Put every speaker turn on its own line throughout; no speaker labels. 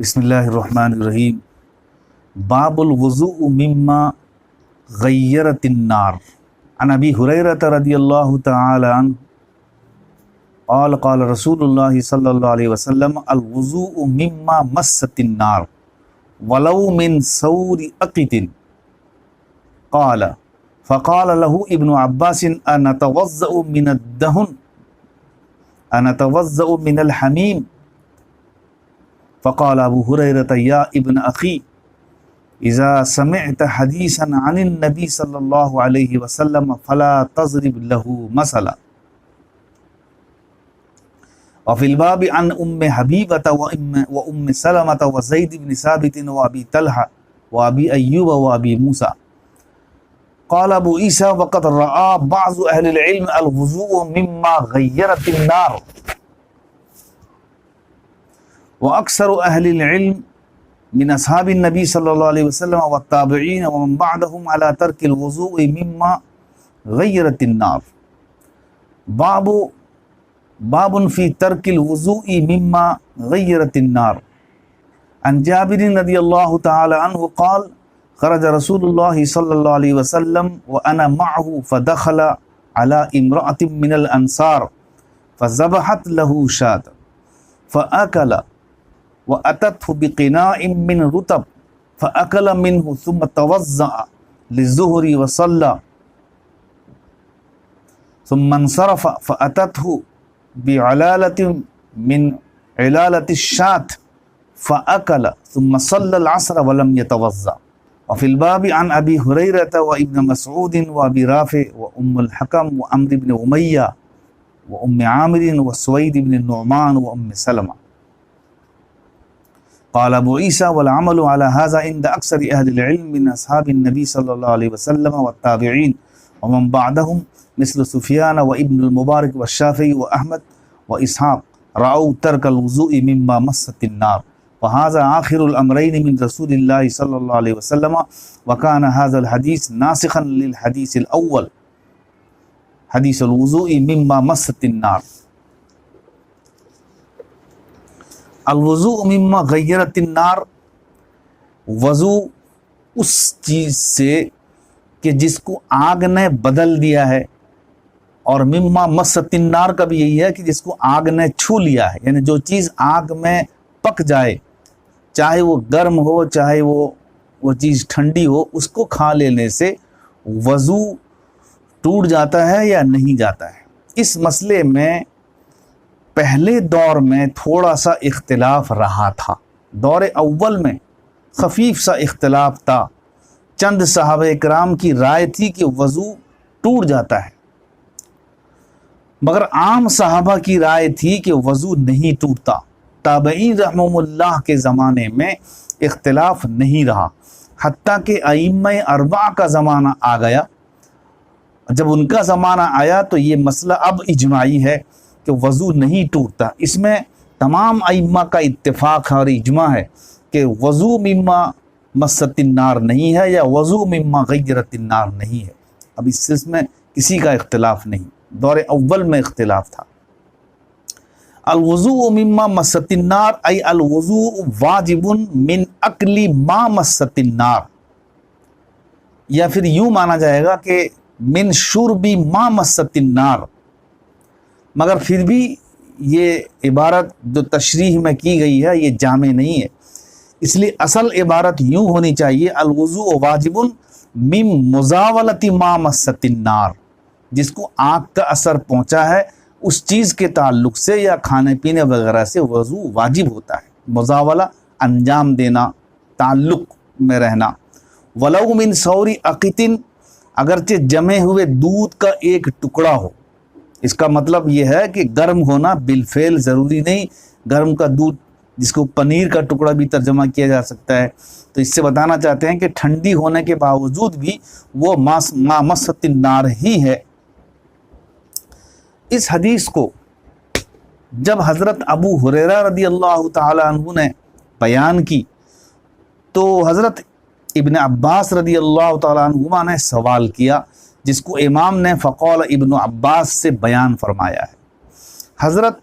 بسم اللہ الرحمن الرحیم۔ باب الوضوء مما غیرت النار۔ عن ابی ہریرہ رضی اللہ تعالی عنہ قال قال رسول اللہ صلی اللہ علیہ وسلم الوضوء مما مست النار ولو من سور اقط۔ قال فقال له ابن عباس انتوضأ من الدهن انتوضأ من الحمیم؟ فقال ابو ہریرہ یا ابن اخی اذا سمعت حدیثا عن النبی صلی اللہ علیہ وسلم فلا تضرب له مثلا۔ وفي الباب عن حبیبة وام سلمة وزید بن ثابت وابی طلحہ وابی ایوب وابی موسیٰ۔ قال ابو عیسیٰ وقد رأى بعض اہل العلم الوضوء مما غیرت النار، واکثر اہل العلم من اصحاب النبی صلی اللہ علیہ وسلم والتابعین ومن بعدهم على ترک الوضوء مما غیرت النار۔ باب فی ترک الوضوء مما غیرت النار۔ عن جابر رضی اللہ تعالی عنہ قال خرج رسول اللہ صلی اللہ علیہ وسلم وانا معه فدخل على امرأة من الانصار فذبحت له شاة فأكل وأتته بقناء من رطب فأكل منه ثم توضأ للظهر وصلى ثم انصرف فأتته بعلالة من علالة الشاة فأكل ثم صلى العصر ولم يتوضأ۔ وفي الباب عن أبي هريرة وابن مسعود وأبي رافع وأم الحكم وعمرو بن أمية وأم عامر وسويد بن النعمان وأم سلمة۔ قال ابو عیسیٰ والعمل على هذا عند اکثر اہل العلم من اصحاب النبی صلی اللہ علیہ وسلم والتابعین ومن بعدهم مثل سفیان وابن المبارک والشافعی واحمد واسحاق رأوا ترک الوضوء مما مست النار، وهذا آخر الامرین من رسول اللہ صلی اللہ علیہ وسلم، وكان هذا الحدیث ناسخا للحدیث الاول حدیث الوضوء مما مست النار۔ الوضوء مما غیرت النار، وضو اس چیز سے کہ جس کو آگ نے بدل دیا ہے، اور مما مست النار کا بھی یہی ہے کہ جس کو آگ نے چھو لیا ہے، یعنی جو چیز آگ میں پک جائے، چاہے وہ گرم ہو چاہے وہ چیز ٹھنڈی ہو، اس کو کھا لینے سے وضو ٹوٹ جاتا ہے یا نہیں جاتا ہے۔ اس مسئلے میں پہلے دور میں تھوڑا سا اختلاف رہا تھا، دور اول میں خفیف سا اختلاف تھا، چند صحابہ اکرام کی رائے تھی کہ وضو ٹوٹ جاتا ہے، مگر عام صحابہ کی رائے تھی کہ وضو نہیں ٹوٹتا۔ تابعین رحمہم اللہ کے زمانے میں اختلاف نہیں رہا، حتیٰ کہ ائمہ اربعہ کا زمانہ آ گیا۔ جب ان کا زمانہ آیا تو یہ مسئلہ اب اجماعی ہے کہ وضو نہیں ٹوٹتا۔ اس میں تمام ائمہ کا اتفاق اور اجماع ہے کہ وضو مما مست النار نہیں ہے یا وضو مما غیرت النار نہیں ہے۔ اب اس میں کسی کا اختلاف نہیں، دور اول میں اختلاف تھا۔ الوضوء مما مست النار ای الوضوء واجب من اکل ما مست النار، یا پھر یوں مانا جائے گا کہ من شرب ما مست النار، مگر پھر بھی یہ عبارت جو تشریح میں کی گئی ہے یہ جامع نہیں ہے، اس لیے اصل عبارت یوں ہونی چاہیے الوضوء واجب من مزاولت ما مست النار، جس کو آگ کا اثر پہنچا ہے اس چیز کے تعلق سے یا کھانے پینے وغیرہ سے وضو واجب ہوتا ہے۔ مزاولہ انجام دینا، تعلق میں رہنا۔ ولو من سور اقط، اگرچہ جمے ہوئے دودھ کا ایک ٹکڑا ہو، اس کا مطلب یہ ہے کہ گرم ہونا بالفعل ضروری نہیں، گرم کا دودھ جس کو پنیر کا ٹکڑا بھی ترجمہ کیا جا سکتا ہے، تو اس سے بتانا چاہتے ہیں کہ ٹھنڈی ہونے کے باوجود بھی وہ ما مست النار ہی ہے۔ اس حدیث کو جب حضرت ابو ہریرہ رضی اللہ تعالی عنہ نے بیان کی تو حضرت ابن عباس رضی اللہ تعالی عنہما نے سوال کیا، جس کو امام نے فقول ابن عباس سے بیان فرمایا ہے۔ حضرت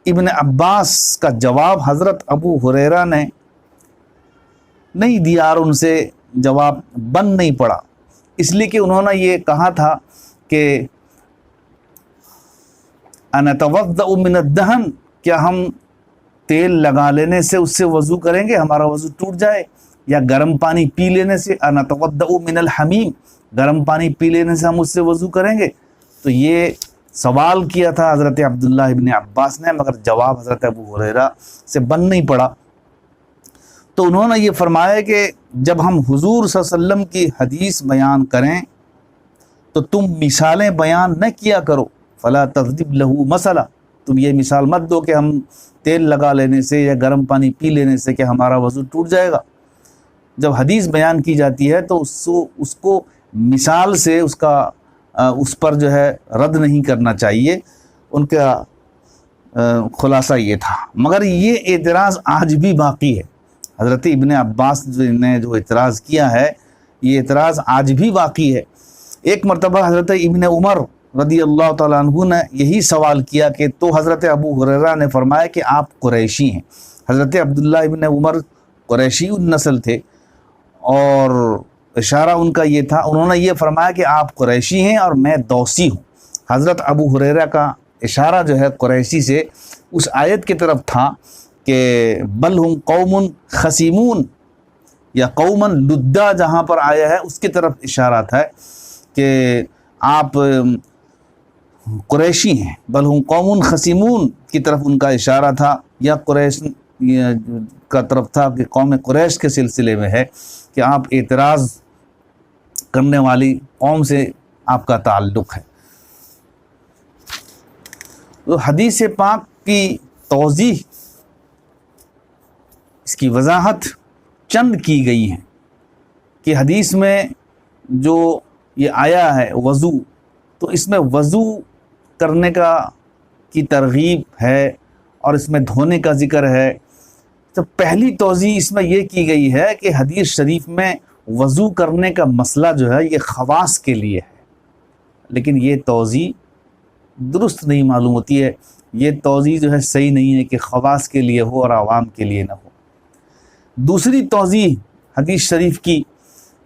ابن عباس کا جواب حضرت ابو ہریرہ نے نہیں دیا اور ان سے جواب بن نہیں پڑا، اس لیے کہ انہوں نے یہ کہا تھا کہ انتوضأ من الدہن، کیا ہم تیل لگا لینے سے اس سے وضو کریں گے، ہمارا وضو ٹوٹ جائے، یا گرم پانی پی لینے سے، انتوضأ من الحمیم، گرم پانی پی لینے سے ہم اس سے وضو کریں گے۔ تو یہ سوال کیا تھا حضرت عبداللہ ابن عباس نے، مگر جواب حضرت ابو ہریرہ سے بن نہیں پڑا۔ تو انہوں نے یہ فرمایا کہ جب ہم حضور صلی اللہ علیہ وسلم کی حدیث بیان کریں تو تم مثالیں بیان نہ کیا کرو، فلا تضرب لہ مثلا، تم یہ مثال مت دو کہ ہم تیل لگا لینے سے یا گرم پانی پی لینے سے کہ ہمارا وضو ٹوٹ جائے گا۔ جب حدیث بیان کی جاتی ہے تو اس کو مثال سے اس پر جو ہے رد نہیں کرنا چاہیے۔ ان کا خلاصہ یہ تھا، مگر یہ اعتراض آج بھی باقی ہے۔ حضرت ابن عباس نے جو اعتراض کیا ہے، یہ اعتراض آج بھی باقی ہے۔ ایک مرتبہ حضرت ابن عمر رضی اللہ تعالیٰ عنہ نے یہی سوال کیا کہ تو حضرت ابو ہریرہ نے فرمایا کہ آپ قریشی ہیں۔ حضرت عبداللہ ابن عمر قریشی النسل تھے اور اشارہ ان کا یہ تھا، انہوں نے یہ فرمایا کہ آپ قریشی ہیں اور میں دوسی ہوں۔ حضرت ابو ہریرہ کا اشارہ جو ہے قریشی سے اس آیت کی طرف تھا کہ بل ہم قوم خصیمون، یا قومن لدا جہاں پر آیا ہے اس کی طرف اشارات ہے کہ آپ قریشی ہیں، بل ہم قوم خصیمون کی طرف ان کا اشارہ تھا، یا قریش کا طرف تھا کہ قوم قریش کے سلسلے میں ہے کہ آپ اعتراض کرنے والی قوم سے آپ کا تعلق ہے۔ تو حدیث پاک کی توضیح، اس کی وضاحت چند کی گئی ہیں کہ حدیث میں جو یہ آیا ہے وضو، تو اس میں وضو کرنے کی ترغیب ہے اور اس میں دھونے کا ذکر ہے۔ تو پہلی توضیح اس میں یہ کی گئی ہے کہ حدیث شریف میں وضو کرنے کا مسئلہ جو ہے یہ خواص کے لیے ہے، لیکن یہ توضیح درست نہیں معلوم ہوتی ہے۔ یہ توضیح جو ہے صحیح نہیں ہے کہ خواص کے لیے ہو اور عوام کے لیے نہ ہو۔ دوسری توضیح حدیث شریف کی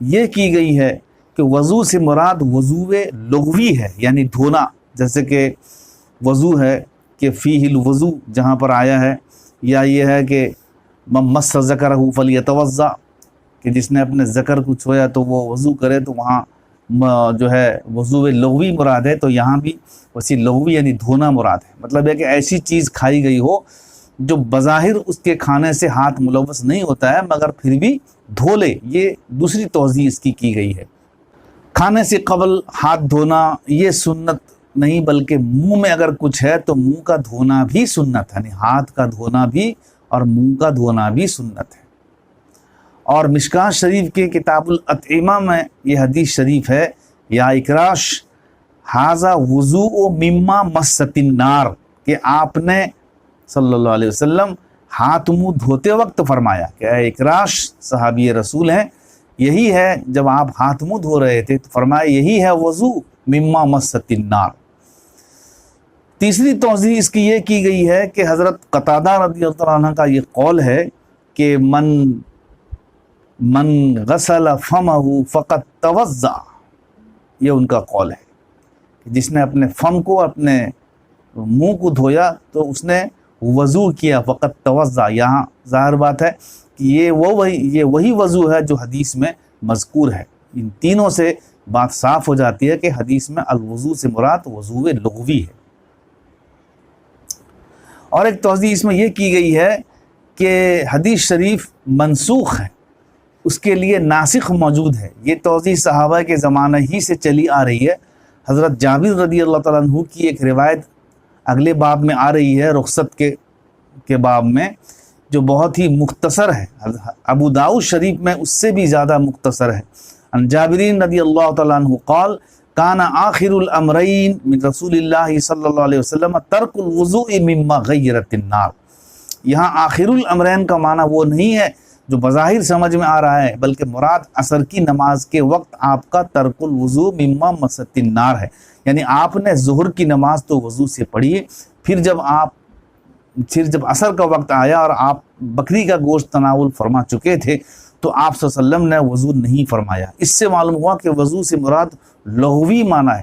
یہ کی گئی ہے کہ وضو سے مراد وضو لغوی ہے، یعنی دھونا، جیسے کہ وضو ہے کہ فیہ الوضو جہاں پر آیا ہے، یا یہ ہے کہ من مس ذکرہ فلیتوضا، کہ جس نے اپنے ذکر کو چھویا تو وہ وضو کرے، تو وہاں جو ہے وضو لغوی مراد ہے، تو یہاں بھی ویسی لغوی یعنی دھونا مراد ہے۔ مطلب ہے کہ ایسی چیز کھائی گئی ہو جو بظاہر اس کے کھانے سے ہاتھ ملوث نہیں ہوتا ہے مگر پھر بھی دھو لے، یہ دوسری توضیح اس کی گئی ہے۔ کھانے سے قبل ہاتھ دھونا یہ سنت نہیں، بلکہ منہ میں اگر کچھ ہے تو منہ کا دھونا بھی سنت ہے، یعنی ہاتھ کا دھونا بھی اور منہ کا دھونا بھی سنت ہے۔ اور مشکاۃ شریف کے کتاب الاطعمہ میں یہ حدیث شریف ہے، یا اکراش ھذا وضوء مما مست النار، کہ آپ نے صلی اللہ علیہ وسلم ہاتھ منہ دھوتے وقت فرمایا کہ اے اکراش صحابی رسول ہیں، یہی ہے جب آپ ہاتھ منہ دھو رہے تھے تو فرمایا یہی ہے وضو مما مست النار۔ تیسری توضیح اس کی یہ کی گئی ہے کہ حضرت قتادہ رضی اللہ عنہ کا یہ قول ہے کہ من غسل فمہ فقط توضا، یہ ان کا قول ہے کہ جس نے اپنے فم کو، اپنے منہ کو دھویا تو اس نے وضو کیا، فقط توضا۔ یہاں ظاہر بات ہے کہ یہ وہی وضو ہے جو حدیث میں مذکور ہے۔ ان تینوں سے بات صاف ہو جاتی ہے کہ حدیث میں الوضو سے مراد وضو لغوی ہے۔ اور ایک توضیح اس میں یہ کی گئی ہے کہ حدیث شریف منسوخ ہے، اس کے لیے ناسخ موجود ہے۔ یہ توضیح صحابہ کے زمانہ ہی سے چلی آ رہی ہے۔ حضرت جابر رضی اللہ تعالیٰ عنہ کی ایک روایت اگلے باب میں آ رہی ہے، رخصت کے باب میں، جو بہت ہی مختصر ہے۔ ابو داؤد شریف میں اس سے بھی زیادہ مختصر ہے۔ عن جابرین رضی اللہ تعالیٰ عنہ قال کان آخر الامرین من رسول اللہ صلی اللہ علیہ وسلم ترک الوضوء مما غیرت النار۔ یہاں آخر الامرین کا معنی وہ نہیں ہے جو بظاہر سمجھ میں آ رہا ہے، بلکہ مراد عصر کی نماز کے وقت آپ کا ترک الوضوء مما مست النار ہے، یعنی آپ نے ظہر کی نماز تو وضو سے پڑھی، پھر جب عصر کا وقت آیا اور آپ بکری کا گوشت تناول فرما چکے تھے تو آپ صلی اللہ علیہ وسلم نے وضو نہیں فرمایا۔ اس سے معلوم ہوا کہ وضو سے مراد لغوی معنی ہے۔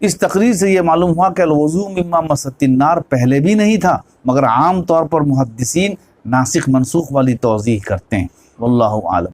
اس تقریر سے یہ معلوم ہوا کہ الوضو مما مست النار پہلے بھی نہیں تھا، مگر عام طور پر محدثین ناسخ منسوخ والی توضیح کرتے ہیں۔ واللہ عالم۔